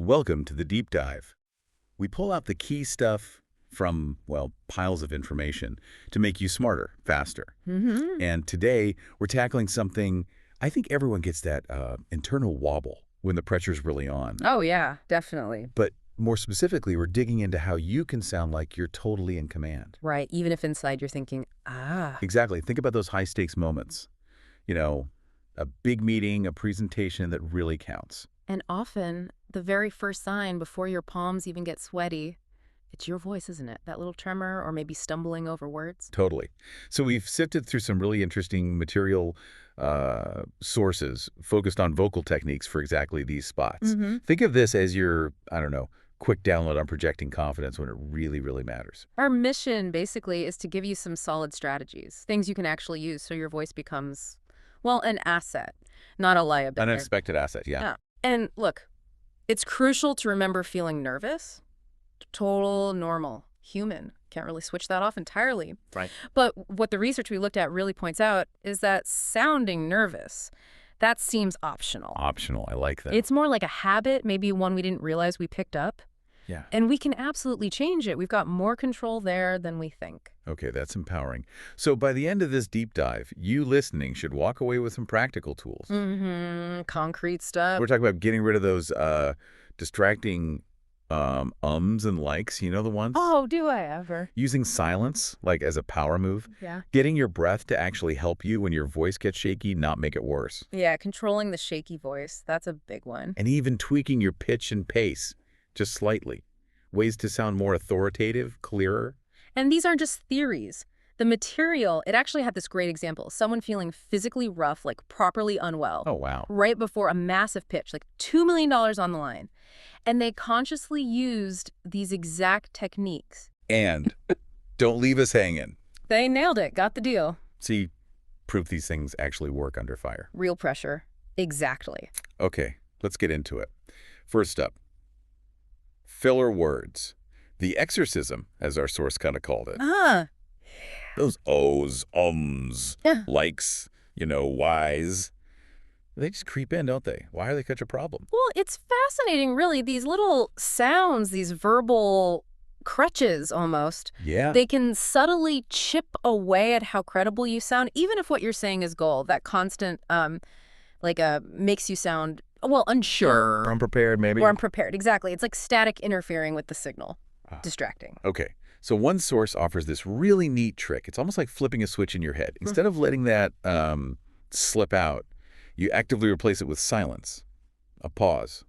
Welcome to the deep dive. We pull out the key stuff from, well, piles of information to make you smarter, faster. And today, we're tackling something I think everyone gets that internal wobble when the pressure's really on. Oh, yeah, definitely. But more specifically, we're digging into how you can sound like you're totally in command. Right, even if inside you're thinking, Exactly. Think about those high-stakes moments. You know, a big meeting, a presentation that really counts. And often, the very first sign before your palms even get sweaty, it's your voice, isn't it? That little tremor or maybe stumbling over words. Totally. So we've sifted through some really interesting material sources focused on vocal techniques for exactly these spots. Think of this as your, I don't know, quick download on projecting confidence when it really, really matters. Our mission, basically, is to give you some solid strategies, things you can actually use so your voice becomes, well, an asset, not a liability. An unexpected asset, yeah. And look, it's crucial to remember feeling nervous. Total, normal, human. Can't really switch that off entirely. Right. But what the research we looked at really points out is that sounding nervous, that seems optional. Optional, I like that. It's more like a habit, maybe one we didn't realize we picked up. Yeah. And we can absolutely change it. We've got more control there than we think. Okay, that's empowering. So by the end of this deep dive, you listening should walk away with some practical tools. Concrete stuff. We're talking about getting rid of those distracting ums and likes, you know the ones? Oh, do I ever? Using silence, like as a power move. Yeah. Getting your breath to actually help you when your voice gets shaky, not make it worse. Yeah, controlling the shaky voice. That's a big one. And even tweaking your pitch and pace, just slightly. Ways to sound more authoritative, clearer. And these aren't just theories. The material, it actually had this great example. Someone feeling physically rough, like properly unwell. Oh, wow. Right before a massive pitch, like $2 million on the line. And they consciously used these exact techniques. And don't leave us hanging. They nailed it, got the deal. See, proof these things actually work under fire. Real pressure. Exactly. Okay, let's get into it. First up, filler words. The exorcism, as our source kind of called it. Those ohs, ums, likes, whys. They just creep in, don't they? Why are they such a problem? Well, it's fascinating, really. These little sounds, these verbal crutches almost, Yeah. they can subtly chip away at how credible you sound, even if what you're saying is gold. That constant, makes you sound, well, unsure. Or unprepared, maybe? Or unprepared, exactly. It's like static interfering with the signal. Distracting. Okay, so one source offers this really neat trick. It's almost like flipping a switch in your head. Instead of letting that slip out, you actively replace it with silence, a pause,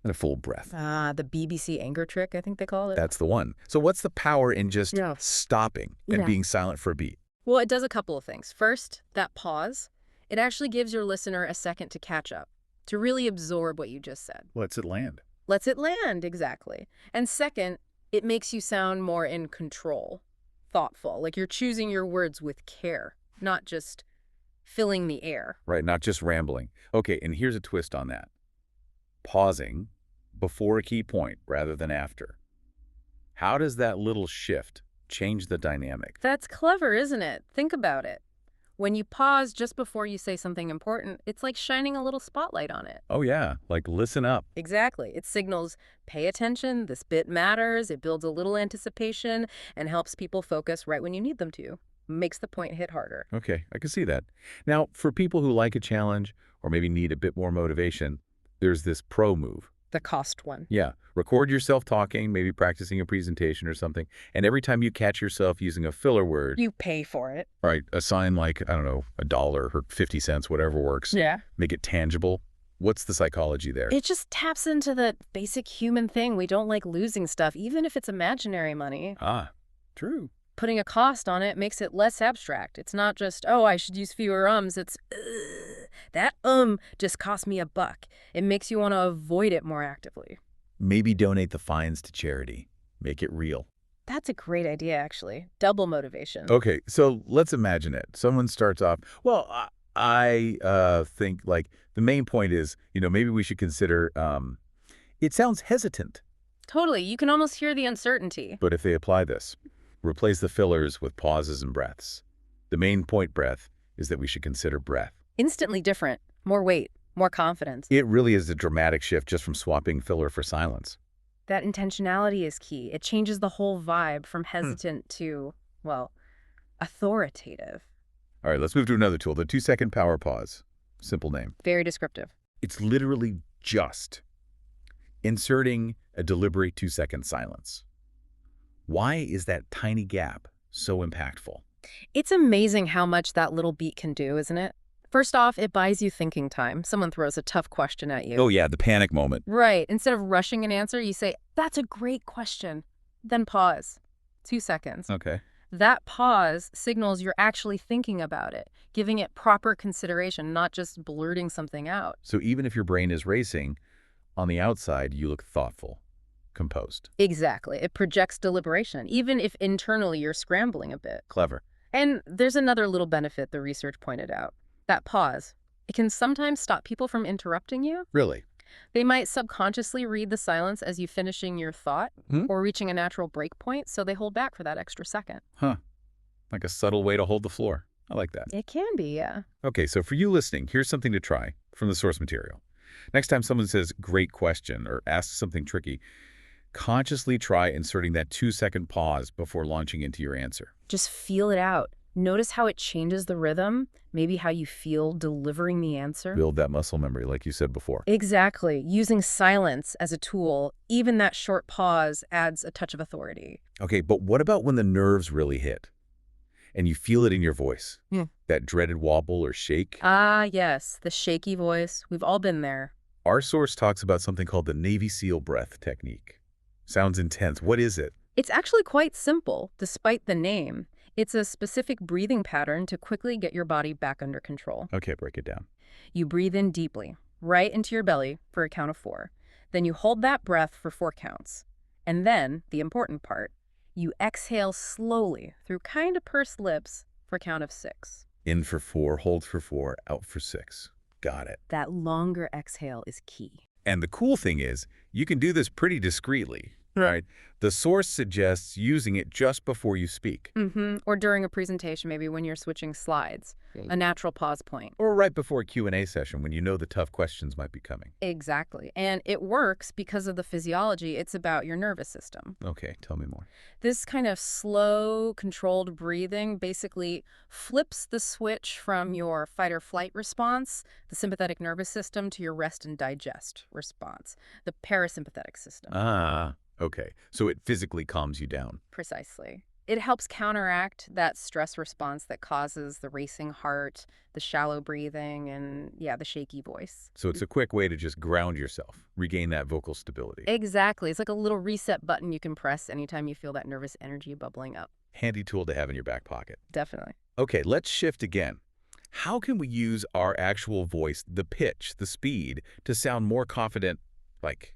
and a full breath. The BBC anger trick, I think they call it. That's the one. So what's the power in just stopping and being silent for a beat? Well, it does a couple of things. First, that pause, it actually gives your listener a second to catch up, to really absorb what you just said. Lets it land. Lets it land, exactly. And second, it makes you sound more in control, thoughtful, like you're choosing your words with care, not just filling the air. Right, not just rambling. Okay, and here's a twist on that. Pausing before a key point rather than after. How does that little shift change the dynamic? That's clever, isn't it? Think about it. When you pause just before you say something important, it's like shining a little spotlight on it. Oh yeah, like listen up. Exactly. It signals, pay attention, this bit matters, it builds a little anticipation, and helps people focus right when you need them to. Makes the point hit harder. Okay, I can see that. Now, for people who like a challenge or maybe need a bit more motivation, there's this pro move. The cost one. Yeah, record yourself talking, maybe practicing a presentation or something, and every time you catch yourself using a filler word, You pay for it. right, assign like, I don't know, $1 or 50 cents, whatever works. Yeah. Make it tangible. What's the psychology there? It just taps into the basic human thing. We don't like losing stuff, even if it's imaginary money. True. Putting a cost on it makes it less abstract. It's not just, oh, I should use fewer ums. It's, that just cost me $1. It makes you want to avoid it more actively. Maybe donate the fines to charity. Make it real. That's a great idea, actually. Double motivation. Okay, so let's imagine it. Someone starts off, well, I think like the main point is, maybe we should consider, it sounds hesitant. Totally. You can almost hear the uncertainty. But if they apply this, replace the fillers with pauses and breaths. The main point breath is that we should consider breath. Instantly different. More weight. more confidence. It really is a dramatic shift just from swapping filler for silence. That intentionality is key. It changes the whole vibe from hesitant to, well, authoritative. All right, let's move to another tool, the 2-second power pause. Simple name. Very descriptive. It's literally just inserting a deliberate 2-second silence. Why is that tiny gap so impactful? It's amazing how much that little beat can do, isn't it? First off, it buys you thinking time. Someone throws a tough question at you. Oh yeah, the panic moment. Right. Instead of rushing an answer, you say, "That's a great question." Then pause. 2 seconds. Okay. That pause signals you're actually thinking about it, giving it proper consideration, not just blurting something out. So even if your brain is racing, on the outside, you look thoughtful, composed. Exactly. It projects deliberation, even if internally you're scrambling a bit. Clever. And there's another little benefit the research pointed out. That pause. It can sometimes stop people from interrupting you. Really? They might subconsciously read the silence as you finishing your thought or reaching a natural break point, so they hold back for that extra second. Huh. Like a subtle way to hold the floor. I like that. It can be, yeah. Okay, so for you listening, here's something to try from the source material. Next time someone says, great question, or asks something tricky, consciously try inserting that 2-second pause before launching into your answer. Just feel it out. Notice how it changes the rhythm, maybe how you feel delivering the answer. Build that muscle memory, like you said before. Exactly. Using silence as a tool, even that short pause adds a touch of authority. Okay, but what about when the nerves really hit? And you feel it in your voice? That dreaded wobble or shake? Ah, yes, the shaky voice. We've all been there. Our source talks about something called the Navy SEAL breath technique. Sounds intense. What is it? It's actually quite simple, despite the name. It's a specific breathing pattern to quickly get your body back under control. Okay, break it down. You breathe in deeply, right into your belly for a count of 4. Then you hold that breath for 4 counts. And then, the important part, you exhale slowly through kind of pursed lips for a count of 6. In for 4, hold for 4, out for 6. Got it. That longer exhale is key. And the cool thing is, you can do this pretty discreetly, right? The source suggests using it just before you speak. Or during a presentation, maybe when you're switching slides. A natural pause point. Or right before a Q&A session when you know the tough questions might be coming. Exactly. And it works because of the physiology. It's about your nervous system. Okay, tell me more. This kind of slow, controlled breathing basically flips the switch from your fight or flight response, the sympathetic nervous system, to your rest and digest response, the parasympathetic system. Ah, okay. So it physically calms you down. Precisely. It helps counteract that stress response that causes the racing heart, the shallow breathing, and, yeah, the shaky voice. So it's a quick way to just ground yourself, regain that vocal stability. Exactly. It's like a little reset button you can press anytime you feel that nervous energy bubbling up. Handy tool to have in your back pocket. Definitely. Okay, let's shift again. How can we use our actual voice, the pitch, the speed, to sound more confident, like,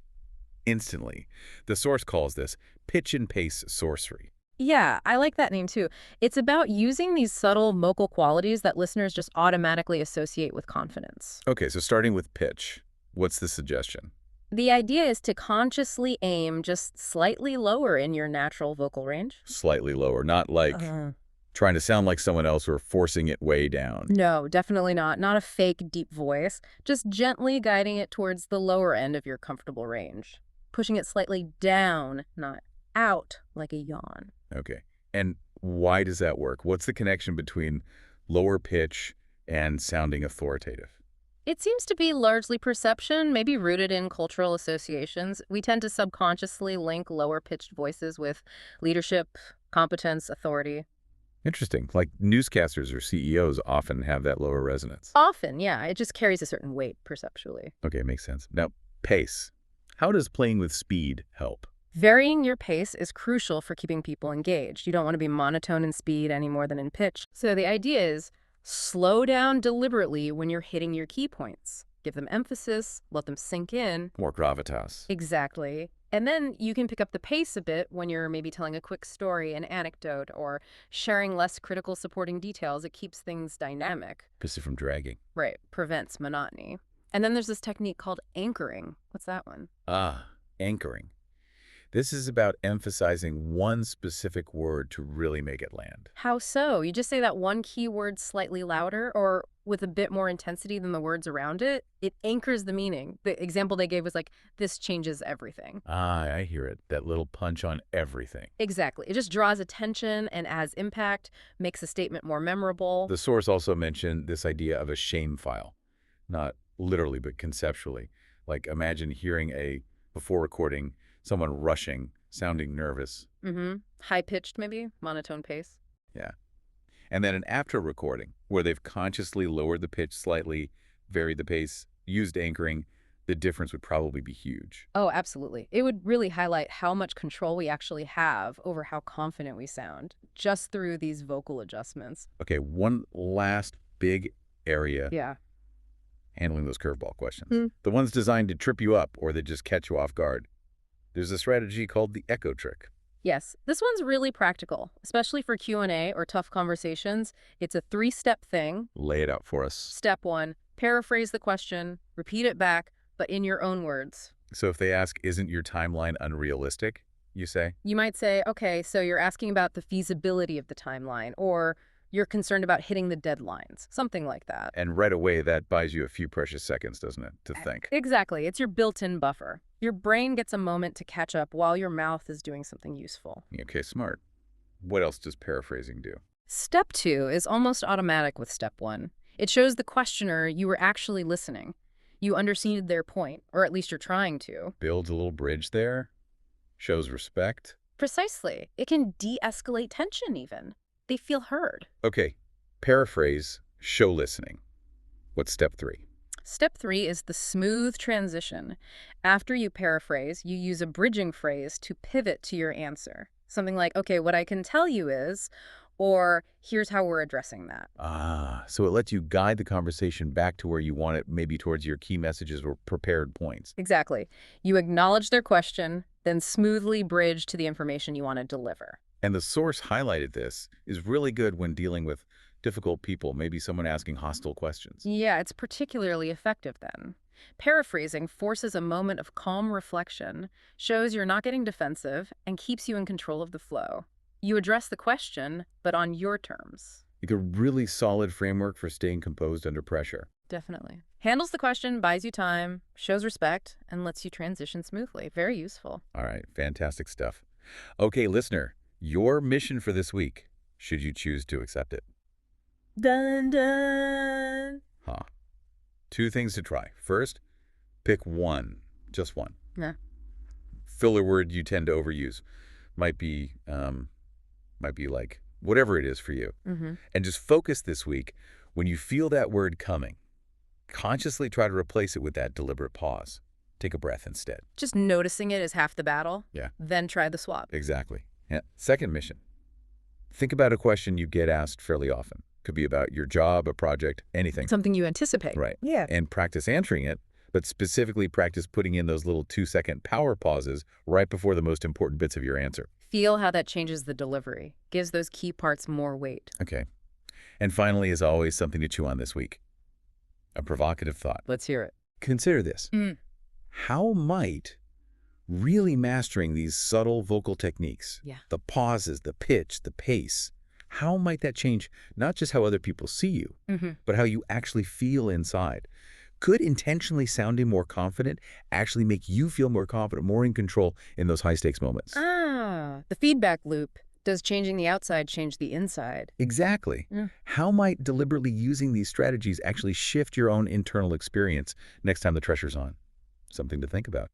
instantly? The source calls this pitch and pace sorcery. Yeah, I like that name too. It's about using these subtle vocal qualities that listeners just automatically associate with confidence. Okay, so starting with pitch, what's the suggestion? The idea is to consciously aim just slightly lower in your natural vocal range. Slightly lower, not like trying to sound like someone else or forcing it way down. No, definitely not. Not a fake deep voice. Just gently guiding it towards the lower end of your comfortable range. Pushing it slightly down, not out like a yawn. Okay. And why does that work? What's the connection between lower pitch and sounding authoritative? It seems to be largely perception, maybe rooted in cultural associations. We tend to subconsciously link lower-pitched voices with leadership, competence, authority. Interesting. Like newscasters or CEOs often have that lower resonance. Often, yeah. It just carries a certain weight perceptually. Okay, makes sense. Now, pace. How does playing with speed help? Varying your pace is crucial for keeping people engaged. You don't want to be monotone in speed any more than in pitch. So the idea is slow down deliberately when you're hitting your key points. Give them emphasis, let them sink in. More gravitas. Exactly. And then you can pick up the pace a bit when you're maybe telling a quick story, an anecdote, or sharing less critical supporting details. It keeps things dynamic. Keeps it from dragging. Right. Prevents monotony. And then there's this technique called anchoring. What's that one? Ah, anchoring. This is about emphasizing one specific word to really make it land. How so? You just say that one key word slightly louder, or with a bit more intensity than the words around it, it anchors the meaning. The example they gave was like, this changes everything. Ah, I hear it. That little punch on everything. Exactly. It just draws attention and adds impact, makes a statement more memorable. The source also mentioned this idea of a shame file. Not literally, but conceptually. Like imagine hearing before recording, someone rushing, sounding nervous. High-pitched maybe, monotone pace. Yeah. And then an after recording, where they've consciously lowered the pitch slightly, varied the pace, used anchoring, the difference would probably be huge. Oh, absolutely. It would really highlight how much control we actually have over how confident we sound, just through these vocal adjustments. Okay, one last big area. Yeah. Handling those curveball questions. The ones designed to trip you up or that just catch you off guard. There's a strategy called the echo trick. Yes, this one's really practical, especially for Q&A or tough conversations. It's a 3-step thing. Lay it out for us. Step 1, paraphrase the question, repeat it back, but in your own words. So if they ask, isn't your timeline unrealistic, you say? You might say, okay, so you're asking about the feasibility of the timeline, or you're concerned about hitting the deadlines, something like that. And right away, that buys you a few precious seconds, doesn't it, to think? Exactly. It's your built-in buffer. Your brain gets a moment to catch up while your mouth is doing something useful. Okay, smart. What else does paraphrasing do? Step 2 is almost automatic with step 1. It shows the questioner you were actually listening. You understood their point, or at least you're trying to. Builds a little bridge there. Shows respect. Precisely. It can de-escalate tension even. They feel heard. Okay, paraphrase, show listening. What's step 3? Step 3 is the smooth transition. After you paraphrase, you use a bridging phrase to pivot to your answer. Something like, okay, what I can tell you is, or here's how we're addressing that. Ah, so it lets you guide the conversation back to where you want it, maybe towards your key messages or prepared points. Exactly. You acknowledge their question, then smoothly bridge to the information you want to deliver. And the source highlighted this is really good when dealing with difficult people, maybe someone asking hostile questions. Yeah, it's particularly effective then. Paraphrasing forces a moment of calm reflection, shows you're not getting defensive, and keeps you in control of the flow. You address the question, but on your terms. Like a really solid framework for staying composed under pressure. Definitely. Handles the question, buys you time, shows respect, and lets you transition smoothly. Very useful. All right, fantastic stuff. Okay, listener, your mission for this week, should you choose to accept it. Dun dun. 2 things to try. First, pick one, just one. Yeah. Filler word you tend to overuse. Might be like whatever it is for you. And just focus this week when you feel that word coming. Consciously try to replace it with that deliberate pause. Take a breath instead. Just noticing it is half the battle. Yeah. Then try the swap. Exactly. Yeah. Second mission. Think about a question you get asked fairly often. Could be about your job, a project, anything. Something you anticipate. Right. Yeah. And practice answering it, but specifically practice putting in those little 2-second power pauses right before the most important bits of your answer. Feel how that changes the delivery, gives those key parts more weight. Okay. And finally, as always, something to chew on this week. A provocative thought. Let's hear it. Consider this. How might really mastering these subtle vocal techniques, the pauses, the pitch, the pace, how might that change not just how other people see you, but how you actually feel inside? Could intentionally sounding more confident actually make you feel more confident, more in control in those high-stakes moments? Ah, the feedback loop. Does changing the outside change the inside? Exactly. How might deliberately using these strategies actually shift your own internal experience next time the pressure's on? Something to think about.